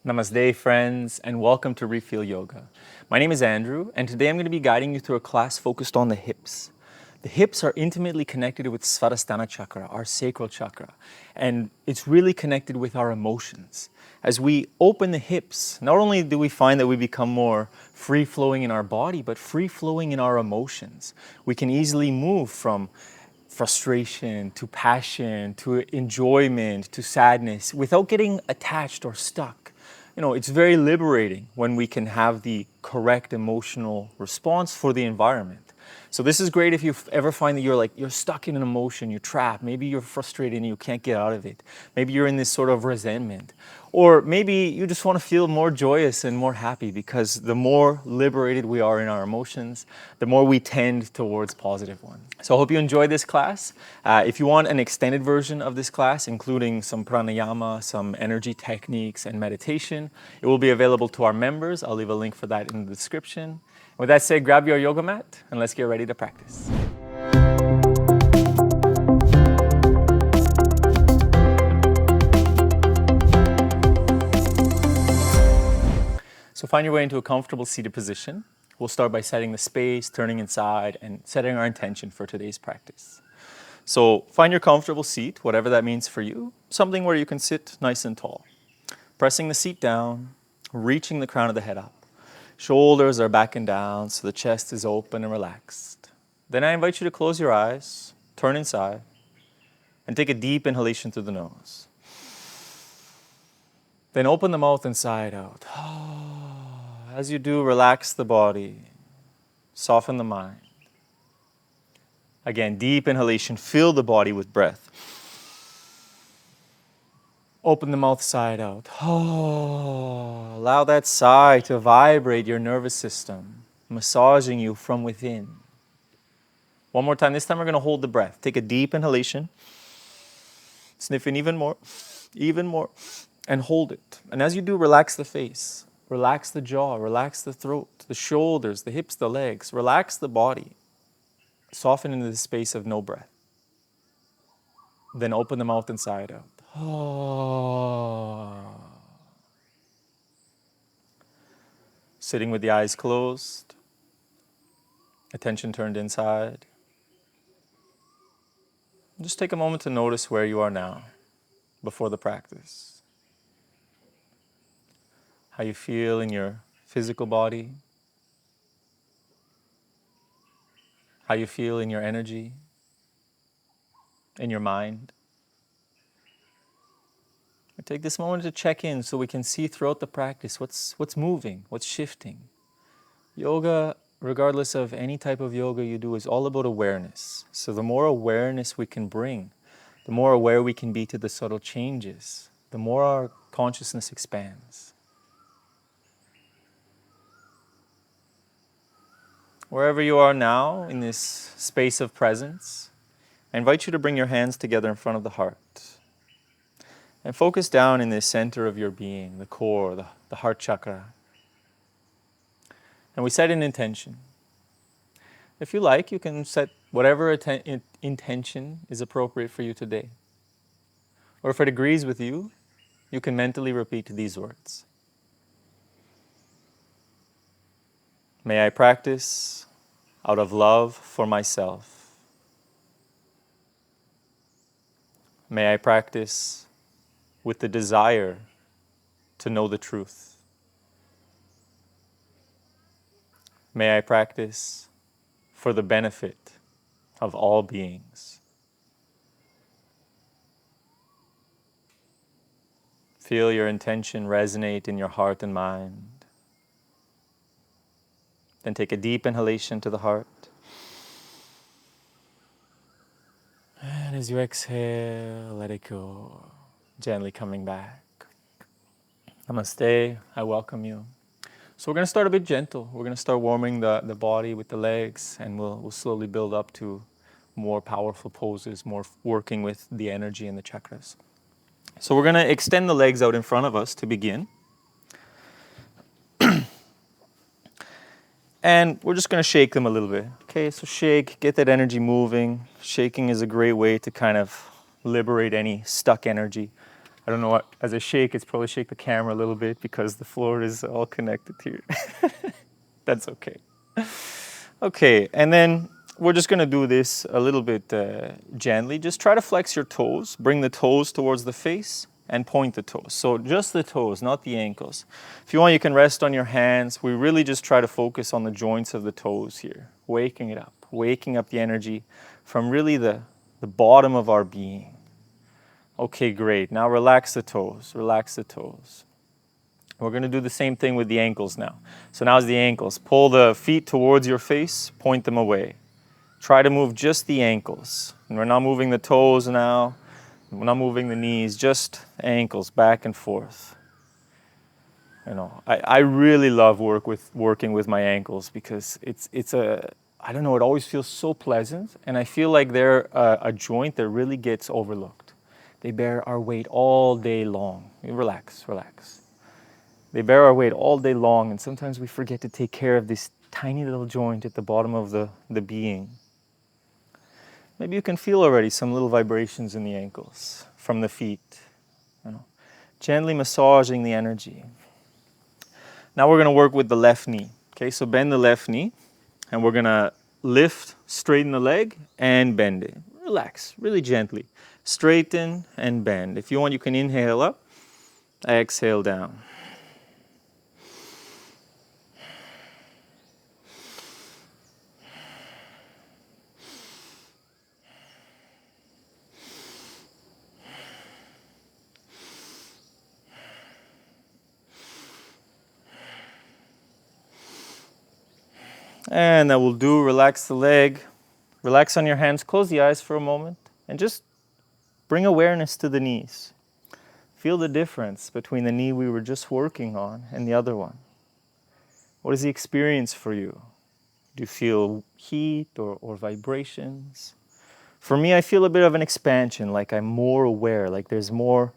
Namaste, friends, and welcome to Refeel Yoga. My name is Andrew, and today I'm going to be guiding you through a class focused on the hips. The hips are intimately connected with Svadhistana Chakra, our sacral chakra, and it's really connected with our emotions. As we open the hips, not only do we find that we become more free-flowing in our body, but free-flowing in our emotions. We can easily move from frustration to passion to enjoyment to sadness without getting attached or stuck. It's very liberating when we can have the correct emotional response for the environment. So this is great if you ever find that you're stuck in an emotion, you're trapped, maybe you're frustrated and you can't get out of it. Maybe you're in this sort of resentment. Or maybe you just want to feel more joyous and more happy, because the more liberated we are in our emotions, the more we tend towards positive ones. So I hope you enjoyed this class. If you want an extended version of this class, including some pranayama, some energy techniques, and meditation, it will be available to our members. I'll leave a link for that in the description. With that said, grab your yoga mat and let's get ready to practice. So find your way into a comfortable seated position. We'll start by setting the space, turning inside, and setting our intention for today's practice. So find your comfortable seat, whatever that means for you, something where you can sit nice and tall. Pressing the seat down, reaching the crown of the head up. Shoulders are back and down, so the chest is open and relaxed. Then I invite you to close your eyes, turn inside, and take a deep inhalation through the nose. Then open the mouth and sigh it out. As you do, relax the body, soften the mind. Again, deep inhalation, fill the body with breath. Open the mouth, sigh it out. Allow that sigh to vibrate your nervous system, massaging you from within. One more time. This time we're going to hold the breath. Take a deep inhalation. Sniff in even more, and hold it. And as you do, relax the face, relax the jaw, relax the throat, the shoulders, the hips, the legs. Relax the body. Soften into the space of no breath. Then open the mouth and sigh it out. Sitting with the eyes closed, attention turned inside. Just take a moment to notice where you are now, before the practice. How you feel in your physical body, how you feel in your energy, in your mind. Take this moment to check in so we can see throughout the practice what's moving, what's shifting. Yoga, regardless of any type of yoga you do, is all about awareness. So the more awareness we can bring, the more aware we can be to the subtle changes, the more our consciousness expands. Wherever you are now in this space of presence, I invite you to bring your hands together in front of the heart. And focus down in the center of your being, the core, the heart chakra. And we set an intention. If you like, you can set whatever intention is appropriate for you today. Or if it agrees with you, you can mentally repeat these words. May I practice out of love for myself. May I practice with the desire to know the truth. May I practice for the benefit of all beings. Feel your intention resonate in your heart and mind. Then take a deep inhalation to the heart. And as you exhale, let it go, gently coming back. Namaste, I welcome you. So we're going to start a bit gentle. We're going to start warming the body with the legs, and we'll slowly build up to more powerful poses, more working with the energy and the chakras. So we're going to extend the legs out in front of us to begin. And we're just going to shake them a little bit. Okay, so shake, get that energy moving. Shaking is a great way to kind of liberate any stuck energy. I don't know what, as I shake, it's probably shake the camera a little bit because the floor is all connected here. That's okay. Okay, and then we're just gonna do this a little bit gently. Just try to flex your toes, bring the toes towards the face and point the toes. So just the toes, not the ankles. If you want, you can rest on your hands. We really just try to focus on the joints of the toes here, waking up the energy from really the bottom of our being. Okay, great. Now relax the toes, relax the toes. We're going to do the same thing with the ankles now. So now's the ankles. Pull the feet towards your face, point them away. Try to move just the ankles. And we're not moving the toes now. We're not moving the knees, just ankles back and forth. You know, I really love working with my ankles because it's a, I don't know, it always feels so pleasant. And I feel like they're a joint that really gets overlooked. They bear our weight all day long. Relax, relax. They bear our weight all day long, and sometimes we forget to take care of this tiny little joint at the bottom of the being. Maybe you can feel already some little vibrations in the ankles from the feet. You know, gently massaging the energy. Now we're going to work with the left knee. Okay, so bend the left knee, and we're going to lift, straighten the leg, and bend it. Relax, really gently. Straighten and bend. If you want, you can inhale up, exhale down. And that will do. Relax the leg. Relax on your hands. Close the eyes for a moment. And just bring awareness to the knees. Feel the difference between the knee we were just working on and the other one. What is the experience for you? Do you feel heat or vibrations? For me, I feel a bit of an expansion, like I'm more aware, like there's more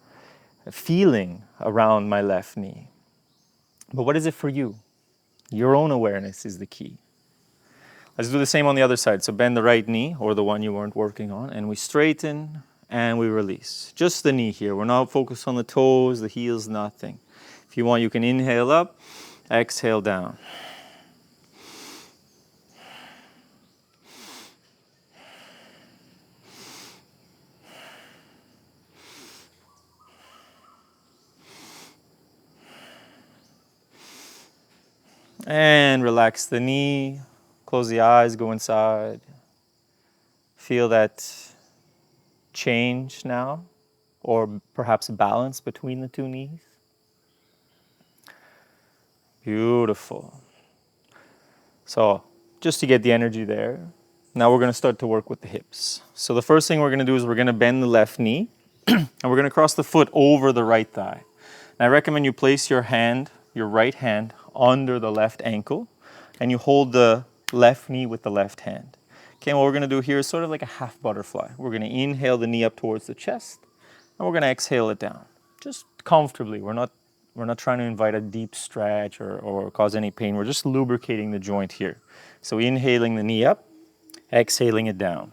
feeling around my left knee. But what is it for you? Your own awareness is the key. Let's do the same on the other side. So bend the right knee, or the one you weren't working on, and we straighten and we release. Just the knee here. We're not focused on the toes, the heels, nothing. If you want, you can inhale up, exhale down. And relax the knee, close the eyes, go inside. Feel that change now, or perhaps balance between the two knees. Beautiful. So just to get the energy there, now we're going to start to work with the hips. So the first thing we're going to do is we're going to bend the left knee, and we're going to cross the foot over the right thigh. And I recommend you place your hand, your right hand, under the left ankle, and you hold the left knee with the left hand. Okay, and what we're going to do here is sort of like a half butterfly. We're going to inhale the knee up towards the chest, and we're going to exhale it down, just comfortably. We're not trying to invite a deep stretch or cause any pain. We're just lubricating the joint here. So inhaling the knee up, exhaling it down.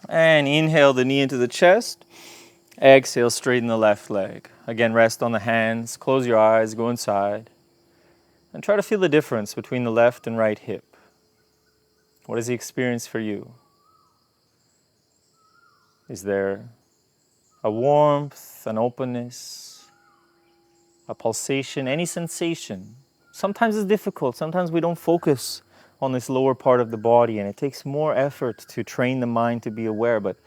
And inhale the knee into the chest. Exhale, straighten the left leg. Again, rest on the hands. Close your eyes, go inside. And try to feel the difference between the left and right hip. What is the experience for you? Is there a warmth, an openness, a pulsation, any sensation? Sometimes it's difficult. Sometimes we don't focus on this lower part of the body, and it takes more effort to train the mind to be aware. But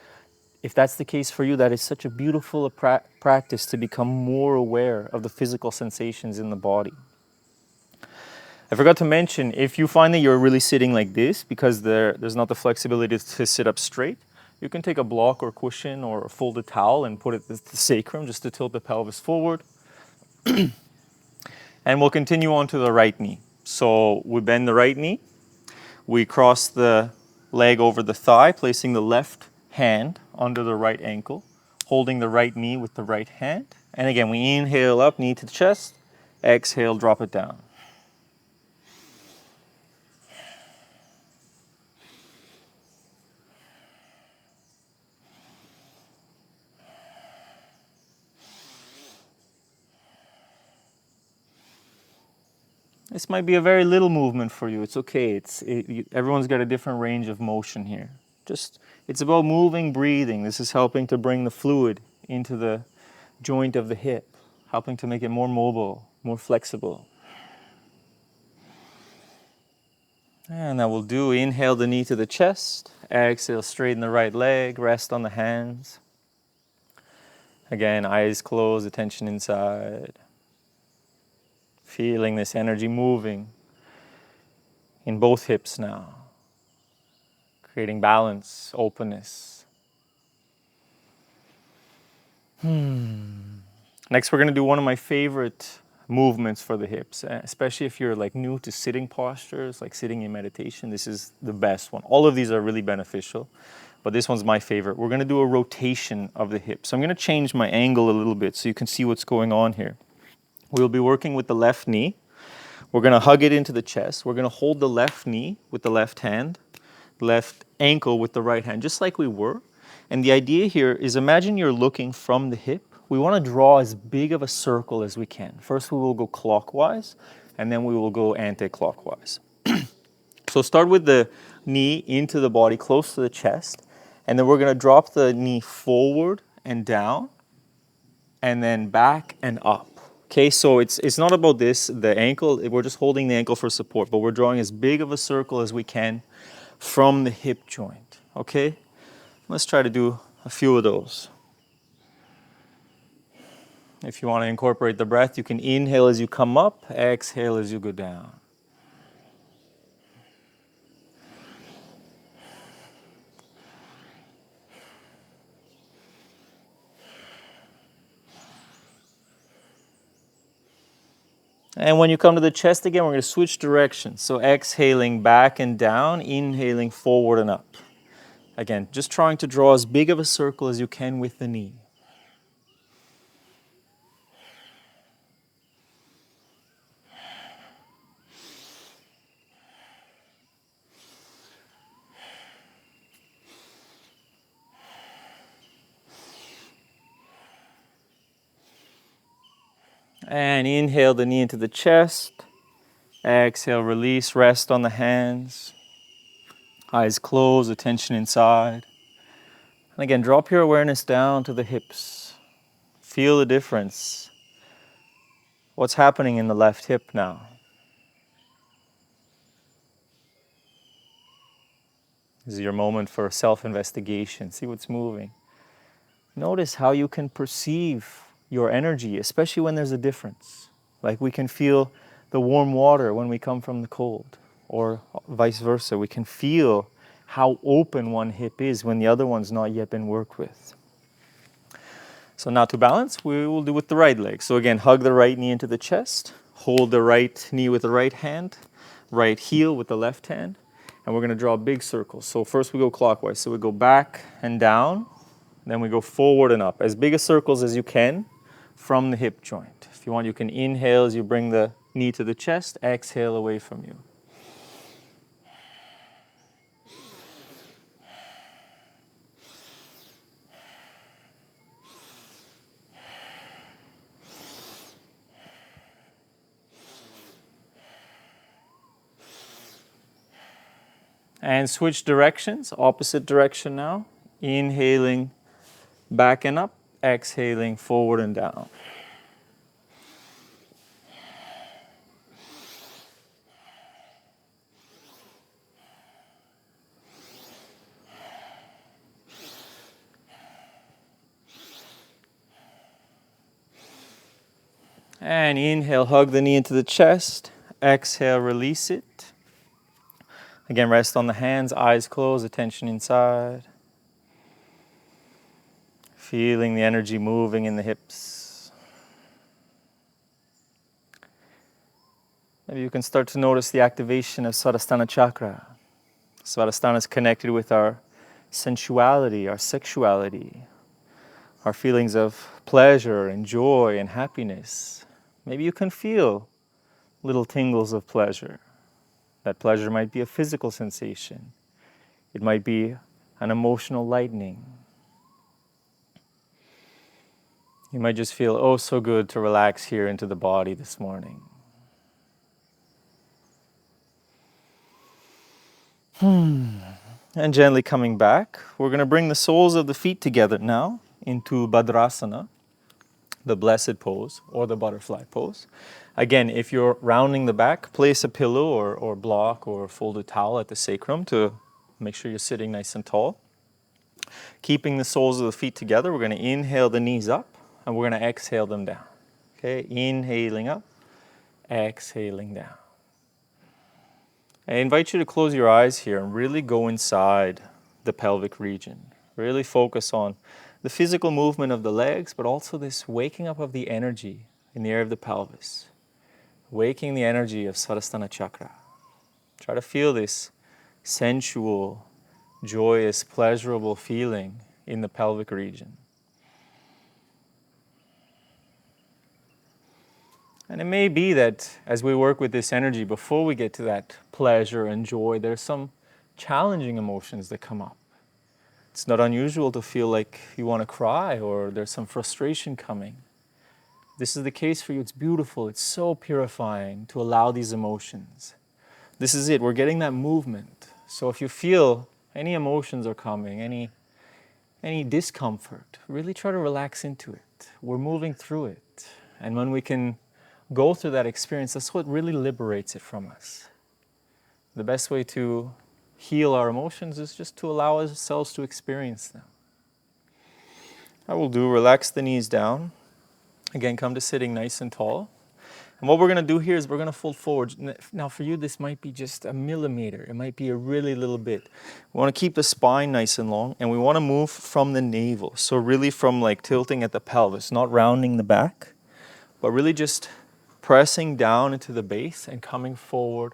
if that's the case for you, that is such a beautiful practice to become more aware of the physical sensations in the body. I forgot to mention, if you find that you're really sitting like this because there's not the flexibility to sit up straight, you can take a block or cushion or a folded towel and put it at the sacrum just to tilt the pelvis forward. And we'll continue on to the right knee. So we bend the right knee. We cross the leg over the thigh, placing the left hand under the right ankle, holding the right knee with the right hand. And again, we inhale up, knee to the chest. Exhale, drop it down. This might be a very little movement for you. It's okay. Everyone's got a different range of motion here. It's about moving, breathing. This is helping to bring the fluid into the joint of the hip, helping to make it more mobile, more flexible. And that will do. Inhale the knee to the chest. Exhale, straighten the right leg. Rest on the hands. Again, eyes closed, attention inside. Feeling this energy moving in both hips now. Creating balance, openness. Next, we're going to do one of my favorite movements for the hips, especially if you're like new to sitting postures, like sitting in meditation. This is the best one. All of these are really beneficial, but this one's my favorite. We're going to do a rotation of the hips. So I'm going to change my angle a little bit so you can see what's going on here. We'll be working with the left knee. We're going to hug it into the chest. We're going to hold the left knee with the left hand, left ankle with the right hand, just like we were. And the idea here is, imagine you're looking from the hip. We want to draw as big of a circle as we can. First we will go clockwise, and then we will go anti-clockwise. So start with the knee into the body, close to the chest, and then we're going to drop the knee forward and down, and then back and up. Okay, so it's not about this, the ankle, we're just holding the ankle for support, but we're drawing as big of a circle as we can from the hip joint. Okay, let's try to do a few of those. If you want to incorporate the breath, you can inhale as you come up, exhale as you go down. And when you come to the chest again, we're going to switch directions. So exhaling back and down, inhaling forward and up. Again, just trying to draw as big of a circle as you can with the knee. And inhale the knee into the chest. Exhale, release, rest on the hands. Eyes closed, attention inside. And again, drop your awareness down to the hips. Feel the difference. What's happening in the left hip now? This is your moment for self-investigation. See what's moving. Notice how you can perceive your energy, especially when there's a difference. Like we can feel the warm water when we come from the cold, or vice versa. We can feel how open one hip is when the other one's not yet been worked with. So now to balance, we will do with the right leg. So again, hug the right knee into the chest, hold the right knee with the right hand, right heel with the left hand, and we're going to draw a big circle. So first we go clockwise. So we go back and down, then we go forward and up. As big a circles as you can from the hip joint. If you want, you can inhale as you bring the knee to the chest, exhale away from you. And switch directions, opposite direction now. Inhaling back and up, exhaling forward and down. And inhale, hug the knee into the chest. Exhale, release it. Again, rest on the hands, eyes closed, attention inside. Feeling the energy moving in the hips. Maybe you can start to notice the activation of Svadhisthana Chakra. Svadhisthana is connected with our sensuality, our sexuality, our feelings of pleasure and joy and happiness. Maybe you can feel little tingles of pleasure. That pleasure might be a physical sensation. It might be an emotional lightening. You might just feel, oh, so good to relax here into the body this morning. And gently coming back, we're going to bring the soles of the feet together now into Bhadrasana, the blessed pose or the butterfly pose. Again, if you're rounding the back, place a pillow or block or folded towel at the sacrum to make sure you're sitting nice and tall. Keeping the soles of the feet together, we're going to inhale the knees up and we're going to exhale them down. Okay, inhaling up, exhaling down. I invite you to close your eyes here and really go inside the pelvic region. Really focus on the physical movement of the legs, but also this waking up of the energy in the area of the pelvis. Waking the energy of Svadhisthana Chakra. Try to feel this sensual, joyous, pleasurable feeling in the pelvic region. And it may be that as we work with this energy, before we get to that pleasure and joy, there's some challenging emotions that come up. It's not unusual to feel like you want to cry or there's some frustration coming. This is the case for you. It's beautiful. It's so purifying to allow these emotions. This is it. We're getting that movement. So if you feel any emotions are coming, any discomfort, really try to relax into it. We're moving through it. And when we can go through that experience, that's what really liberates it from us. The best way to heal our emotions is just to allow ourselves to experience them. I will do, relax the knees down. Again, come to sitting nice and tall. And what we're going to do here is we're going to fold forward. Now for you, this might be just a millimeter. It might be a really little bit. We want to keep the spine nice and long, and we want to move from the navel. So really from like tilting at the pelvis, not rounding the back, but really just pressing down into the base and coming forward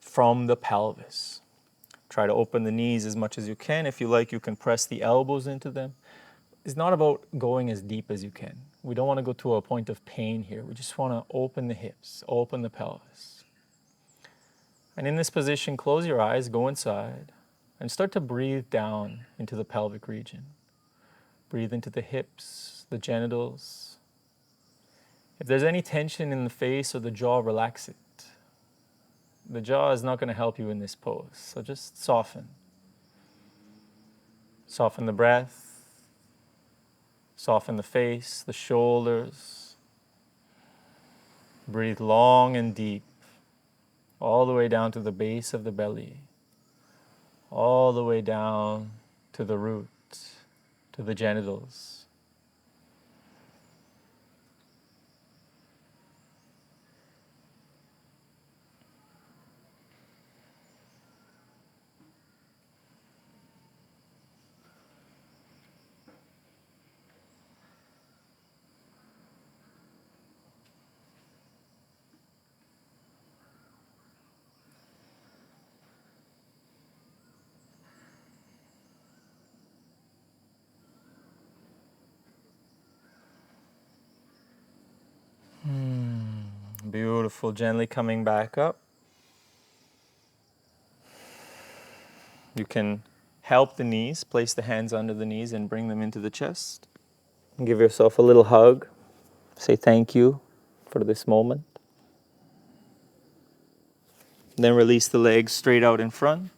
from the pelvis. Try to open the knees as much as you can. If you like, you can press the elbows into them. It's not about going as deep as you can. We don't want to go to a point of pain here. We just want to open the hips, open the pelvis. And in this position, close your eyes, go inside, and start to breathe down into the pelvic region. Breathe into the hips, the genitals. If there's any tension in the face or the jaw, relax it. The jaw is not going to help you in this pose, so just soften. Soften the breath. Soften the face, the shoulders. Breathe long and deep, all the way down to the base of the belly, all the way down to the root, to the genitals. Beautiful. Gently coming back up. You can help the knees, place the hands under the knees and bring them into the chest. And give yourself a little hug. Say thank you for this moment. Then release the legs straight out in front.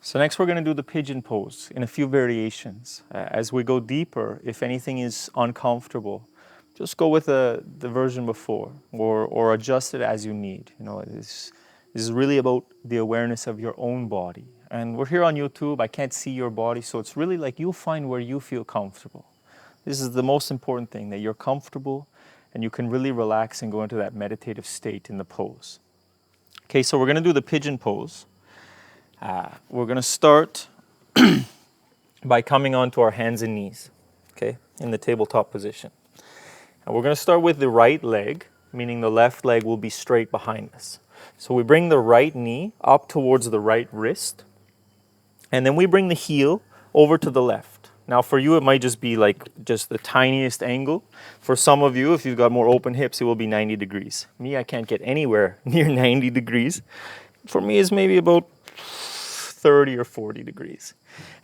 So next we're going to do the pigeon pose in a few variations. As we go deeper, if anything is uncomfortable, just go with the version before or adjust it as you need. You know, this is really about the awareness of your own body. And we're here on YouTube. I can't see your body, so it's really like you'll find where you feel comfortable. This is the most important thing, that you're comfortable and you can really relax and go into that meditative state in the pose. Okay, so we're going to do the pigeon pose. We're going to start by coming onto our hands and knees, okay, in the tabletop position. And we're going to start with the right leg meaning the left leg will be straight behind us. So we bring the right knee up towards the right wrist, and then we bring the heel over to the left. Now for you, it might just be like just the tiniest angle. For some of you, if you've got more open hips, it will be 90 degrees. Me, I can't get anywhere near 90 degrees. For me, it's maybe about 30 or 40 degrees.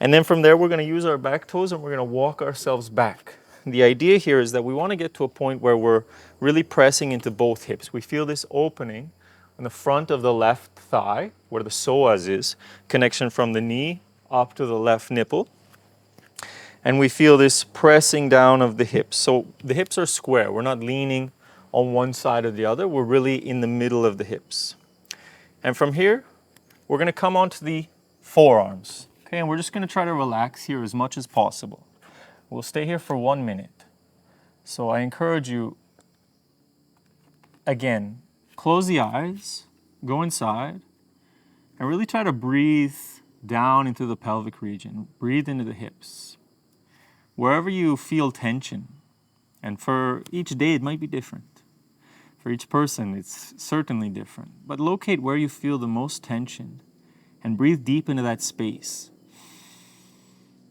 And then from there, we're going to use our back toes and we're going to walk ourselves back. The idea here is that we want to get to a point where we're really pressing into both hips. We feel this opening on the front of the left thigh, where the psoas is, connection from the knee up to the left nipple. And we feel this pressing down of the hips. So the hips are square. We're not leaning on one side or the other. We're really in the middle of the hips. And from here, we're going to come onto the forearms. Okay, and we're just going to try to relax here as much as possible. We'll stay here for 1 minute. So I encourage you, again, close the eyes, go inside, and really try to breathe down into the pelvic region. Breathe into the hips. Wherever you feel tension, and for each day it might be different. For each person it's certainly different. But locate where you feel the most tension and breathe deep into that space.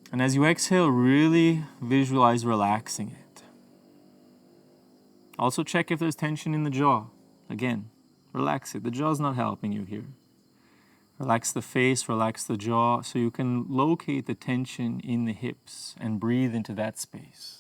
And as you exhale, really visualize relaxing it. Also check if there's tension in the jaw. Again, relax it. The jaw's not helping you here. Relax the face, relax the jaw, so you can locate the tension in the hips and breathe into that space.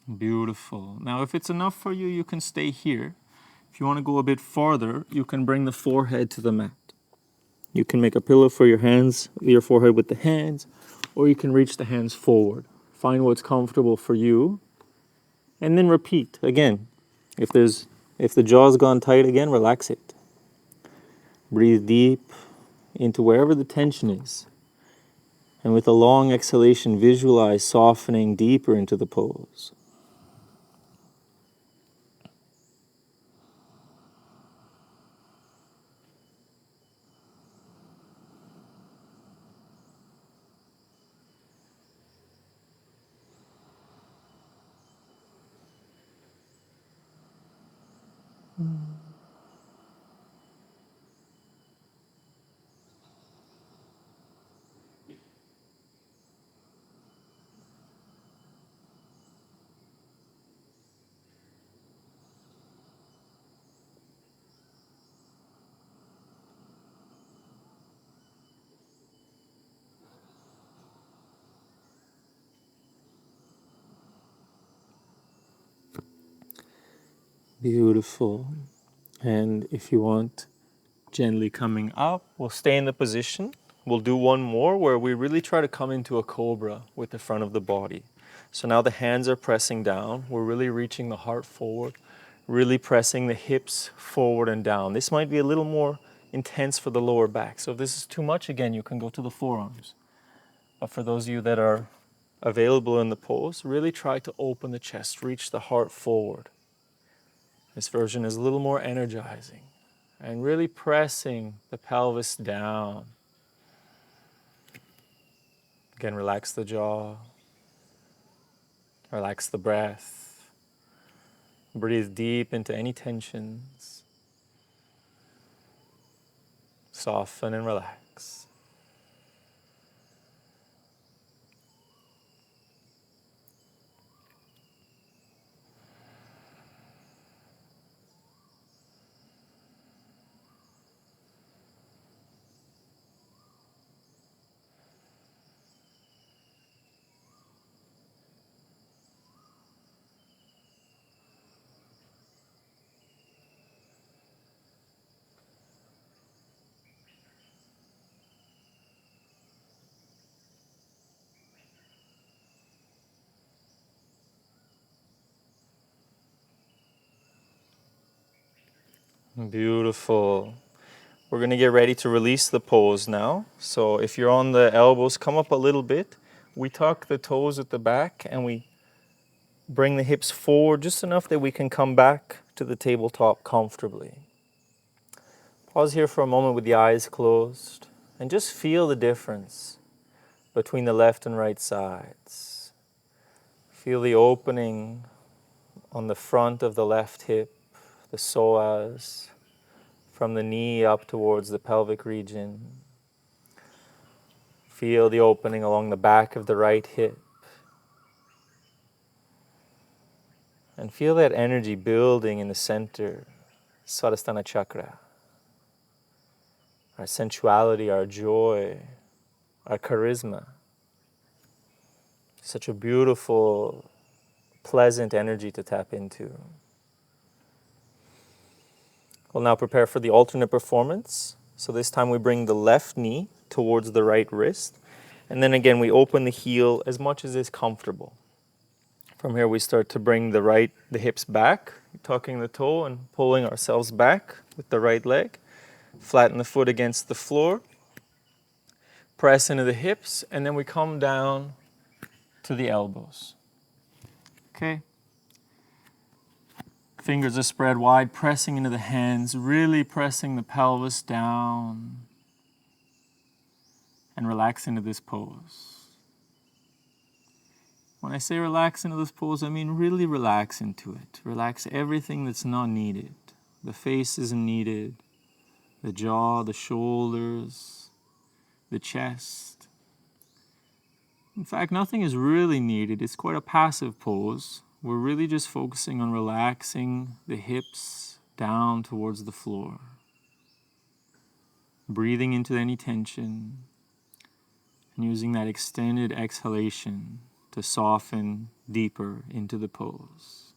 Beautiful. Now, if it's enough for you, you can stay here. If you want to go a bit farther, you can bring the forehead to the mat. You can make a pillow for your hands, your forehead with the hands, or you can reach the hands forward. Find what's comfortable for you, and then repeat. Again, if the jaw's gone tight again, relax it. Breathe deep into wherever the tension is. And with a long exhalation, visualize softening deeper into the pose. Beautiful. And if you want, gently coming up, we'll stay in the position. We'll do one more where we really try to come into a cobra with the front of the body. So now the hands are pressing down. We're really reaching the heart forward, really pressing the hips forward and down. This might be a little more intense for the lower back. So if this is too much, again, you can go to the forearms. But for those of you that are available in the pose, really try to open the chest, reach the heart forward. This version is a little more energizing and really pressing the pelvis down. Again, relax the jaw, relax the breath, breathe deep into any tensions, soften and relax. Beautiful. We're going to get ready to release the pose now. So if you're on the elbows, come up a little bit. we tuck the toes at the back and we bring the hips forward just enough that we can come back to the tabletop comfortably. Pause here for a moment with the eyes closed and just feel the difference between the left and right sides. Feel the opening on the front of the left hip, the psoas, from the knee up towards the pelvic region. Feel the opening along the back of the right hip. And feel that energy building in the center, Svadhisthana Chakra. Our sensuality, our joy, our charisma. Such a beautiful, pleasant energy to tap into. We'll now prepare for the alternate performance. So this time we bring the left knee towards the right wrist. And then again, we open the heel as much as is comfortable. From here, we start to bring the hips back, tucking the toe and pulling ourselves back with the right leg. Flatten the foot against the floor. Press into the hips, and then we come down to the elbows. Okay? Fingers are spread wide, pressing into the hands, really pressing the pelvis down, and relax into this pose. When I say relax into this pose, I mean really relax into it. Relax everything that's not needed. The face isn't needed. The jaw, the shoulders, the chest. In fact, nothing is really needed. It's quite a passive pose. We're really just focusing on relaxing the hips down towards the floor. Breathing into any tension and using that extended exhalation to soften deeper into the pose.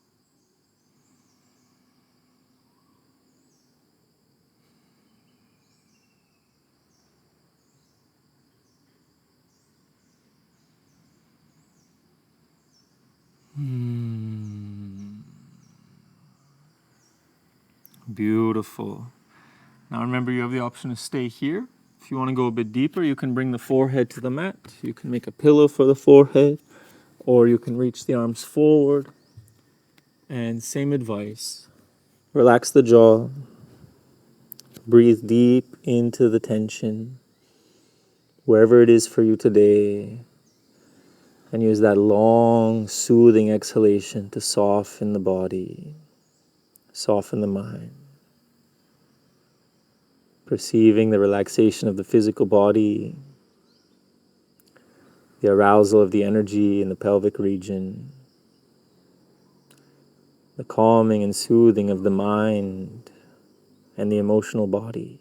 Beautiful. Now remember, you have the option to stay here. If you want to go a bit deeper, you can bring the forehead to the mat. You can make a pillow for the forehead, or you can reach the arms forward. And same advice. Relax the jaw. Breathe deep into the tension, wherever it is for you today. And use that long, soothing exhalation to soften the body, soften the mind. Perceiving the relaxation of the physical body, the arousal of the energy in the pelvic region, the calming and soothing of the mind and the emotional body.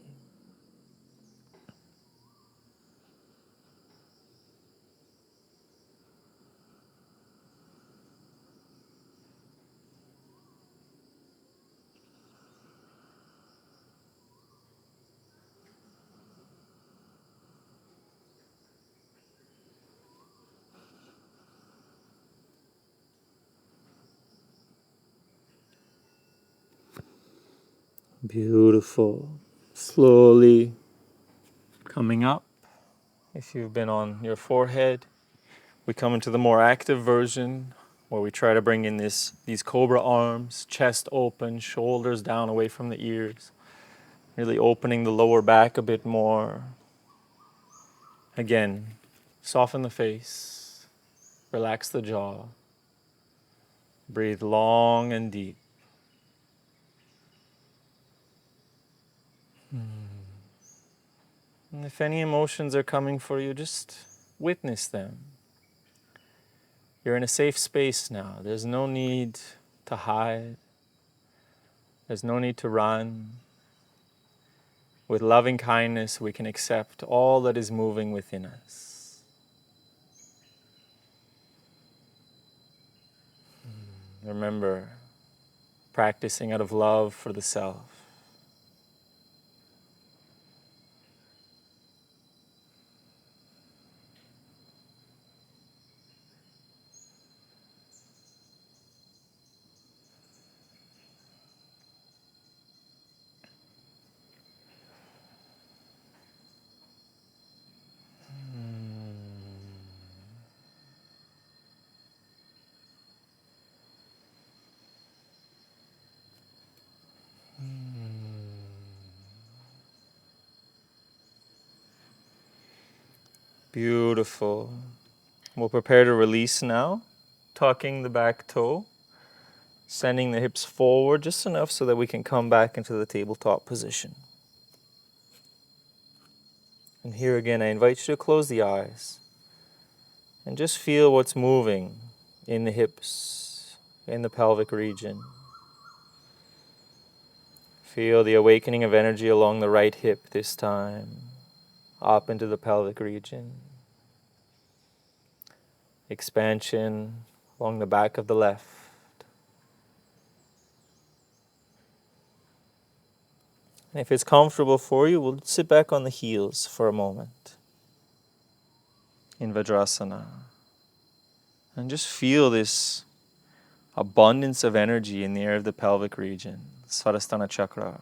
Beautiful. Slowly coming up. If you've been on your forehead, we come into the more active version where we try to bring in these cobra arms, chest open, shoulders down away from the ears, really opening the lower back a bit more. Again, soften the face, relax the jaw, breathe long and deep. And if any emotions are coming for you, just witness them. You're in a safe space now. There's no need to hide. There's no need to run. With loving kindness, we can accept all that is moving within us. Remember, practicing out of love for the self. Beautiful. We'll prepare to release now, tucking the back toe, sending the hips forward just enough so that we can come back into the tabletop position. And here again, I invite you to close the eyes and just feel what's moving in the hips, in the pelvic region. Feel the awakening of energy along the right hip this time, up into the pelvic region. Expansion along the back of the left. And if it's comfortable for you, we'll sit back on the heels for a moment in Vajrasana. And just feel this abundance of energy in the air of the pelvic region, Svadhisthana Chakra.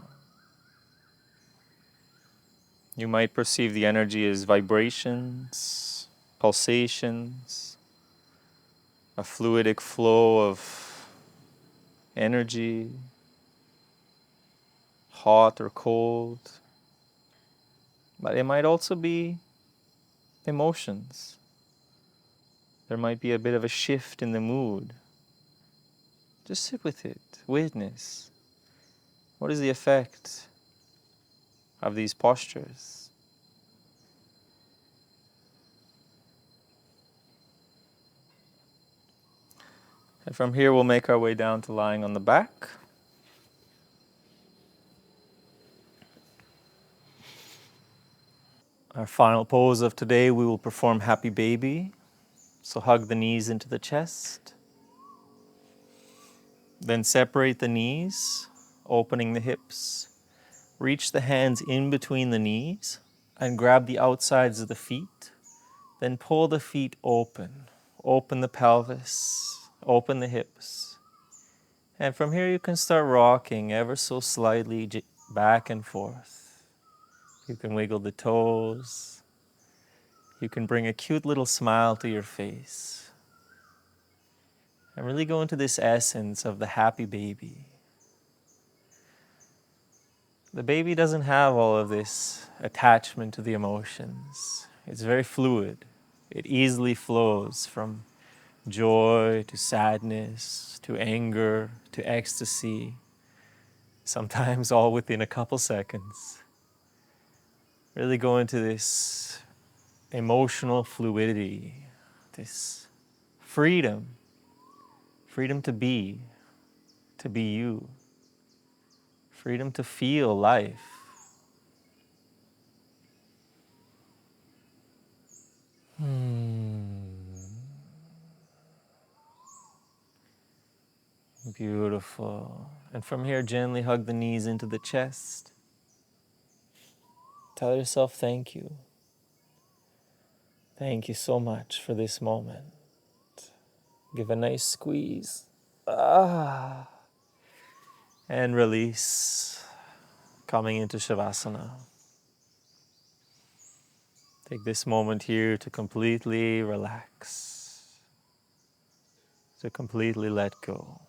You might perceive the energy as vibrations, pulsations, a fluidic flow of energy, hot or cold. But it might also be emotions. There might be a bit of a shift in the mood. Just sit with it, witness. What is the effect of these postures? And from here we'll make our way down to lying on the back. Our final pose of today, we will perform Happy Baby. So hug the knees into the chest. Then separate the knees, opening the hips. Reach the hands in between the knees and grab the outsides of the feet. Then pull the feet open. Open the pelvis, open the hips. And from here you can start rocking ever so slightly back and forth. You can wiggle the toes. You can bring a cute little smile to your face. And really go into this essence of the happy baby. The baby doesn't have all of this attachment to the emotions. It's very fluid. It easily flows from joy to sadness to anger to ecstasy, sometimes all within a couple seconds. Really go into this emotional fluidity, this freedom to be you, freedom to feel life. Beautiful. And from here, gently hug the knees into the chest. Tell yourself thank you. Thank you so much for this moment. Give a nice squeeze. And release, coming into Savasana. Take this moment here to completely relax, to completely let go.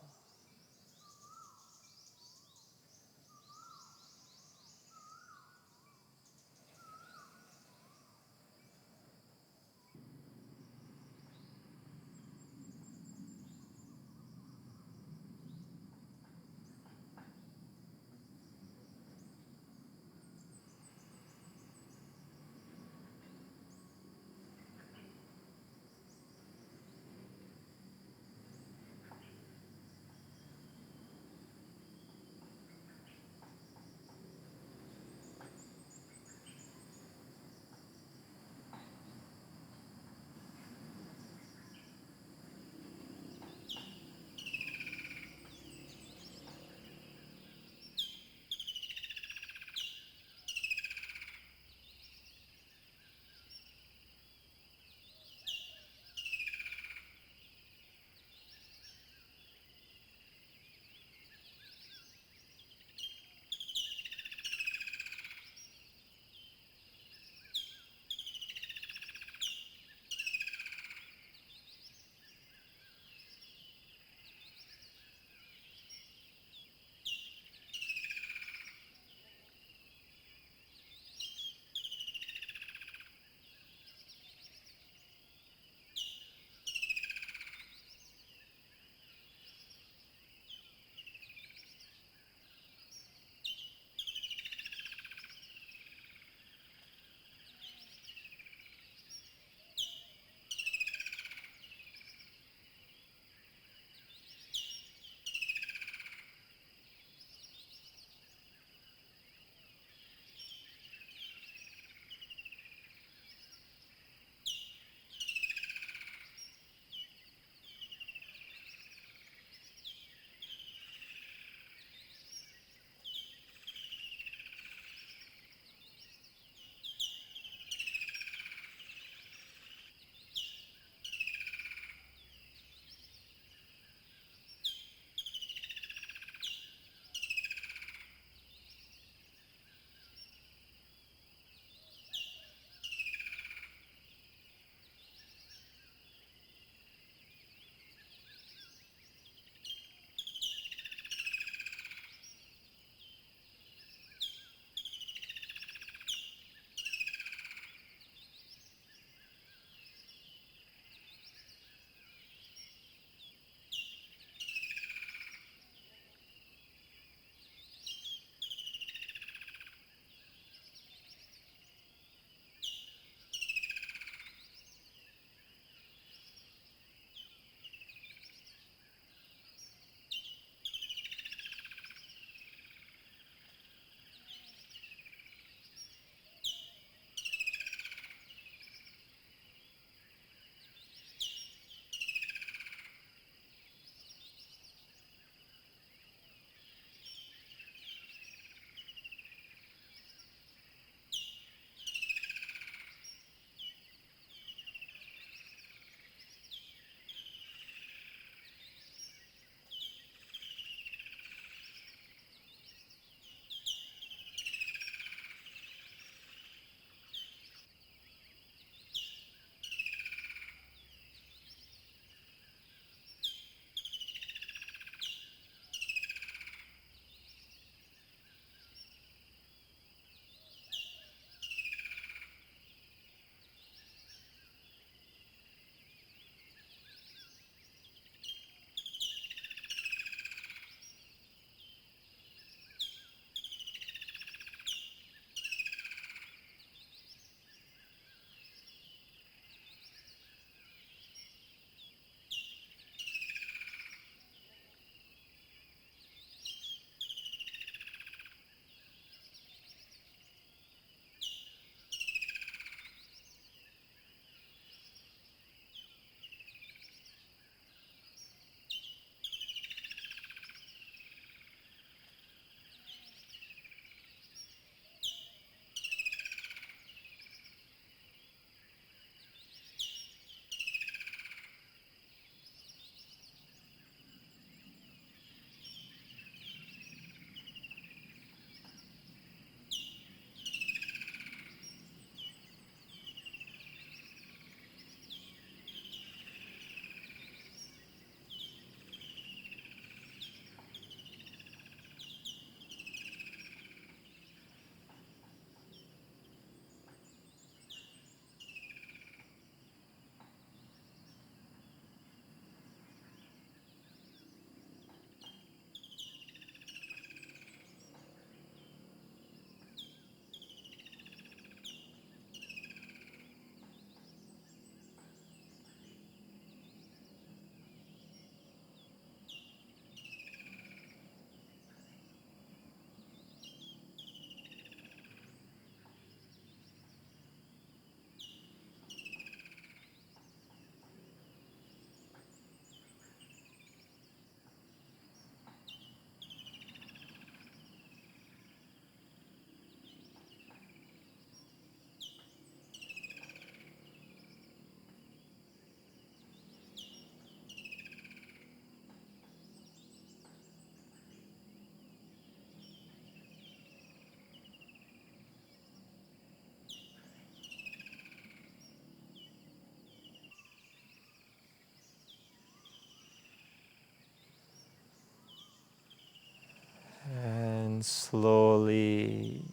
And slowly,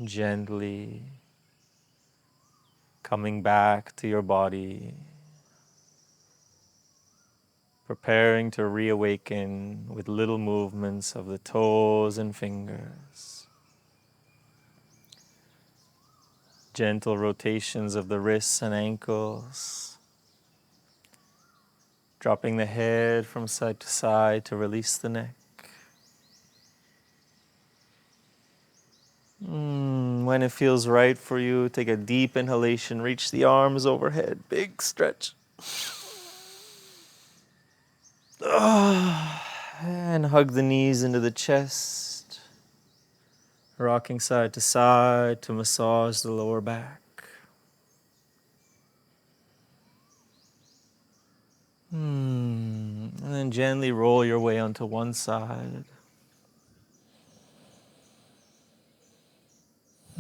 gently coming back to your body, preparing to reawaken with little movements of the toes and fingers, gentle rotations of the wrists and ankles, dropping the head from side to side to release the neck. When it feels right for you, take a deep inhalation, reach the arms overhead, big stretch. And hug the knees into the chest, rocking side to massage the lower back. And then gently roll your way onto one side.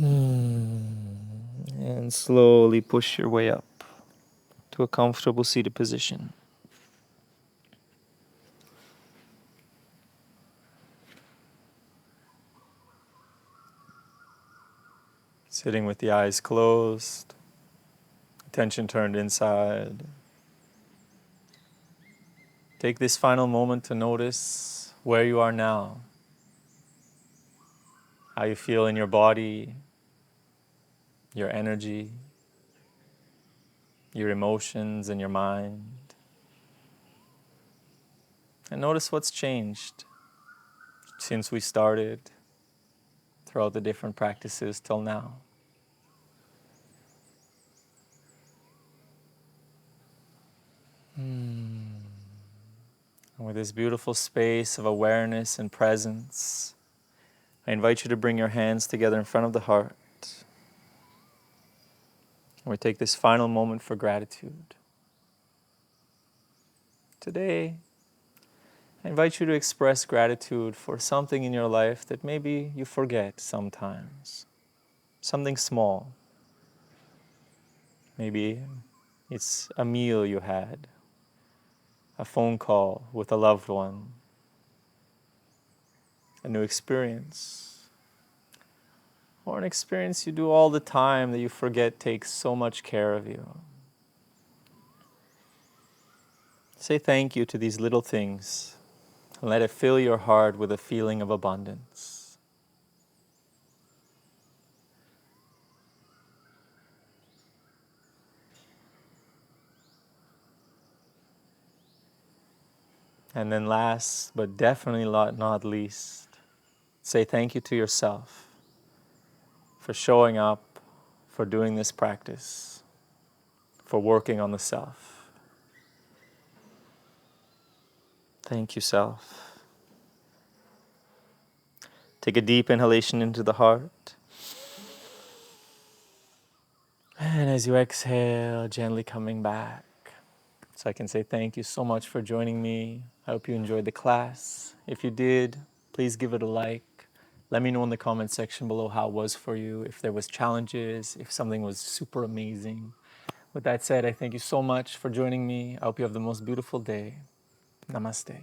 And slowly push your way up to a comfortable seated position. Sitting with the eyes closed, attention turned inside. Take this final moment to notice where you are now, how you feel in your body, your energy, your emotions, and your mind. And notice what's changed since we started, throughout the different practices till now. And with this beautiful space of awareness and presence, I invite you to bring your hands together in front of the heart. And we take this final moment for gratitude. Today, I invite you to express gratitude for something in your life that maybe you forget sometimes. Something small. Maybe it's a meal you had, a phone call with a loved one, a new experience, or an experience you do all the time that you forget takes so much care of you. Say thank you to these little things and let it fill your heart with a feeling of abundance. And then last, but definitely not least, say thank you to yourself for showing up, for doing this practice, for working on the self. Thank you, self. Take a deep inhalation into the heart. And as you exhale, gently coming back. So I can say thank you so much for joining me. I hope you enjoyed the class. If you did, please give it a like. Let me know in the comment section below how it was for you, if there was challenges, if something was super amazing. With that said, I thank you so much for joining me. I hope you have the most beautiful day. Namaste.